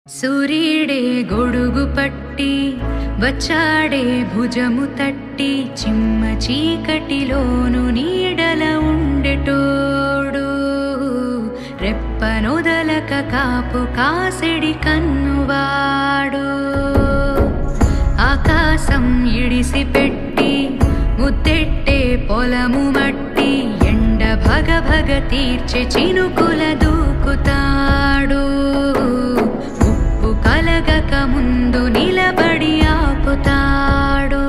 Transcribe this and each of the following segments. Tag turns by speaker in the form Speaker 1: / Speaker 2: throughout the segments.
Speaker 1: సూర్యుడే గొడుగు పట్టి వచ్చాడే భుజము తట్టి చిమ్మ చీకటిలోను నీడల ఉండెటోడు రెప్పనొదలక కాపు కాసెడి కన్నువాడు ఆకాశం ఇడిసి పెట్టి ముద్దెట్టే పొలము మట్టి ఎండ భగ భగ తీర్చే చినుకుల దూకుతాడు కలగక ముందు నిలబడి ఆపుతాడు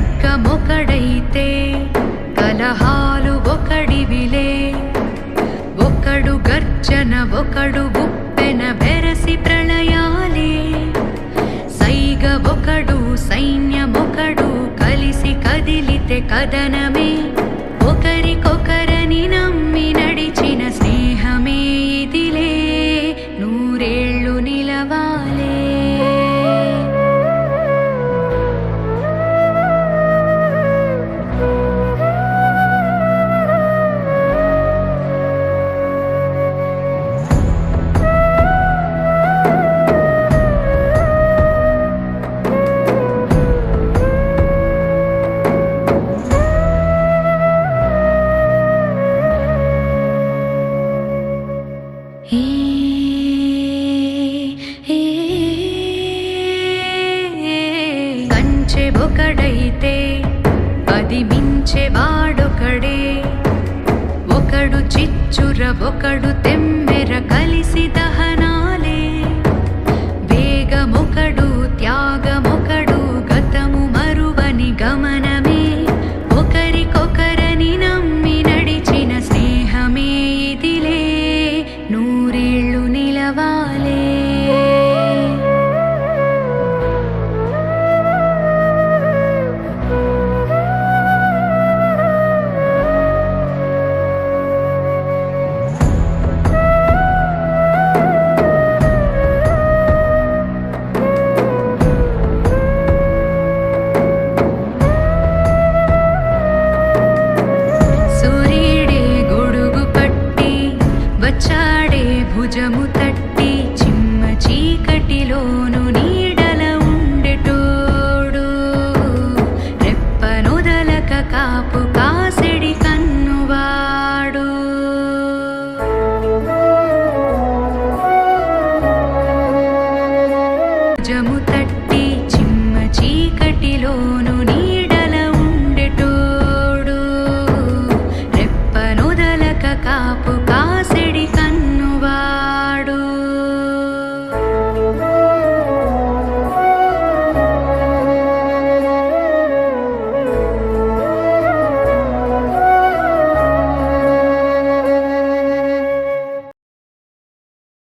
Speaker 1: ఖడ్గమొకడైతే కలహాలు ఒకడివిలే ఒకడు గర్జన ఒకడు ఉప్పెన బెరసి ప్రళయాలే సైగ ఒకడు సైన్యమొకడు కలిసి కదిలితే కదనమే ఒకరికొకరని నమ్మి నడిచిన స్నేహమే ఇదిలే నూరేళ్ళు నిలవాలే కంచె ఒకడైతే అది మించె వాడొకడే ఒకడు చిచ్చుర ఒకడు తెమ్మెర కలిసి దహనాలే వేగమొకడు త్యాగమొకడు గతము మరువని గమనమే ఒకరికొకరని నమ్మి నడిచిన స్నేహమే ఇదిలే నూరేళ్ళు నిలవాలే వచ్చాడే భుజము తట్టి చిమ్మ చీకటిలోను నీడల ఉండెటోడు రెప్పనొదలక కాపు కాసెడి కన్నువాడు భుజము తట్టి చిమ్మ చీకటిలో